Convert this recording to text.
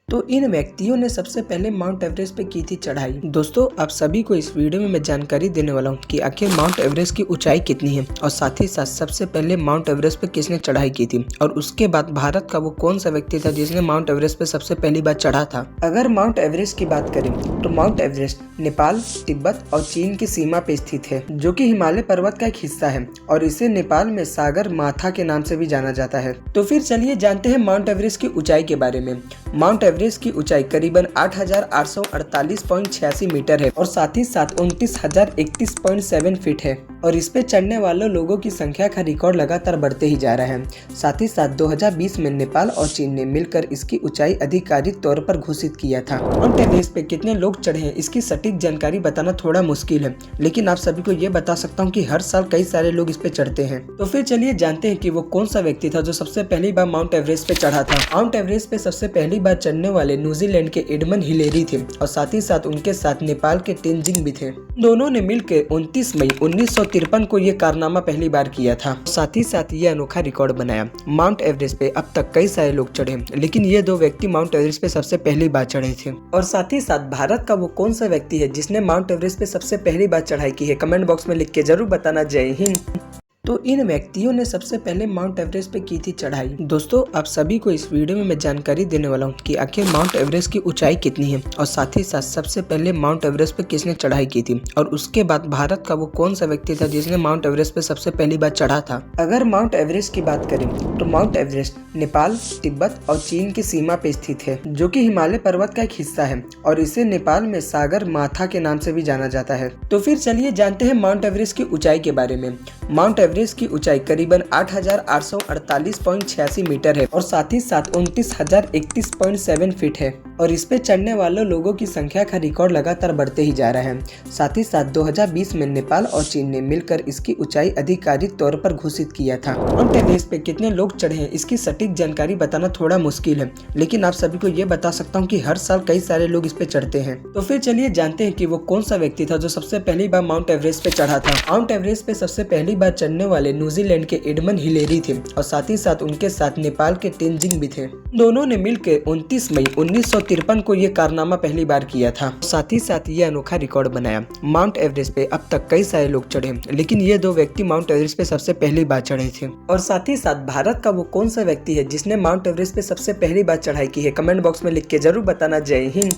तो इन व्यक्तियों ने सबसे पहले माउंट एवरेस्ट पे की थी चढ़ाई। दोस्तों, आप सभी को इस वीडियो में मैं जानकारी देने वाला हूँ कि आखिर माउंट एवरेस्ट की ऊंचाई कितनी है और साथ ही साथ सबसे पहले माउंट एवरेस्ट पे किसने चढ़ाई की थी और उसके बाद भारत का वो कौन सा व्यक्ति था जिसने माउंट एवरेस्ट पे सबसे पहली बार चढ़ा था। अगर माउंट एवरेस्ट की बात करें तो माउंट एवरेस्ट नेपाल, तिब्बत और चीन की सीमा पे स्थित है, जो कि हिमालय पर्वत का एक हिस्सा है और इसे नेपाल में सागर माथा के नाम से भी जाना जाता है। तो फिर चलिए जानते हैं माउंट एवरेस्ट की ऊंचाई के बारे में। माउंट एवरेस्ट की ऊंचाई करीबन 8,848.86 मीटर है और साथ ही साथ 29,031.7 फीट है और इस पे चढ़ने वाले लोगों की संख्या का रिकॉर्ड लगातार बढ़ते ही जा रहा है। साथ ही साथ 2020 में नेपाल और चीन ने मिलकर इसकी ऊंचाई आधिकारिक तौर पर घोषित किया था। माउंट एवरेस्ट पे कितने लोग चढ़े हैं इसकी सटीक जानकारी बताना थोड़ा मुश्किल है, लेकिन आप सभी को ये बता सकता हूँ कि हर साल कई सारे लोग इस पे चढ़ते हैं। तो फिर चलिए जानते हैं कि वो कौन सा व्यक्ति था जो सबसे पहली बार माउंट एवरेस्ट पे चढ़ा था। माउंट एवरेस्ट पे सबसे पहली बार चढ़ने वाले न्यूजीलैंड के एडमंड हिलेरी थे और साथ ही साथ उनके साथ नेपाल के तेंजिंग भी थे। दोनों ने मिलकर 29 मई 1953 को ये कारनामा पहली बार किया था। साथ ही साथ ये अनोखा रिकॉर्ड बनाया। माउंट एवरेस्ट पे अब तक कई सारे लोग चढ़े, लेकिन ये दो व्यक्ति माउंट एवरेस्ट पे सबसे पहली बार चढ़े थे। और साथ ही साथ भारत का वो कौन सा व्यक्ति है जिसने माउंट एवरेस्ट पे सबसे पहली बार चढ़ाई की है, कमेंट बॉक्स में लिख के जरूर बताना। जय हिंद। तो इन व्यक्तियों ने सबसे पहले माउंट एवरेस्ट पे की थी चढ़ाई। दोस्तों, आप सभी को इस वीडियो में मैं जानकारी देने वाला हूँ कि आखिर माउंट एवरेस्ट की ऊंचाई कितनी है और साथ ही साथ सबसे पहले माउंट एवरेस्ट पे किसने चढ़ाई की थी और उसके बाद भारत का वो कौन सा व्यक्ति था जिसने माउंट एवरेस्ट पे सबसे पहली बार चढ़ा था। अगर माउंट एवरेस्ट की बात करें तो माउंट एवरेस्ट नेपाल, तिब्बत और चीन की सीमा पे स्थित है, जो कि हिमालय पर्वत का एक हिस्सा है और इसे नेपाल में सागर माथा के नाम से भी जाना जाता है। तो फिर चलिए जानते हैं माउंट एवरेस्ट की ऊंचाई के बारे में। माउंट एवरेस्ट की ऊंचाई करीबन 8,848.86 मीटर है और साथ ही साथ 29,031.7 फीट है और इस पे चढ़ने वाले लोगों की संख्या का रिकॉर्ड लगातार बढ़ते ही जा रहा है। साथ ही साथ 2020 में नेपाल और चीन ने मिलकर इसकी ऊंचाई आधिकारिक तौर पर घोषित किया था। माउंट एवरेस्ट पे कितने लोग चढ़े हैं इसकी सटीक जानकारी बताना थोड़ा मुश्किल है, लेकिन आप सभी को ये बता सकता हूँ कि हर साल कई सारे लोग इस पे चढ़ते हैं। तो फिर चलिए जानते हैं कि वो कौन सा व्यक्ति था जो सबसे पहली बार माउंट एवरेस्ट पे चढ़ा था। माउंट एवरेस्ट पे सबसे पहली बार चढ़ने वाले न्यूजीलैंड के एडमंड हिलेरी थे और साथ ही साथ उनके साथ नेपाल के तेंजिंग भी थे। दोनों ने मिलकर 29 मई 1953 को ये कारनामा पहली बार किया था। साथ ही साथ ये अनोखा रिकॉर्ड बनाया। माउंट एवरेस्ट पे अब तक कई सारे लोग चढ़े, लेकिन ये दो व्यक्ति माउंट एवरेस्ट पे सबसे पहली बार चढ़े थे। और साथ ही साथ भारत का वो कौन सा व्यक्ति है जिसने माउंट एवरेस्ट पे सबसे पहली बार चढ़ाई की है, कमेंट बॉक्स में लिख के जरूर बताना। जय हिंद।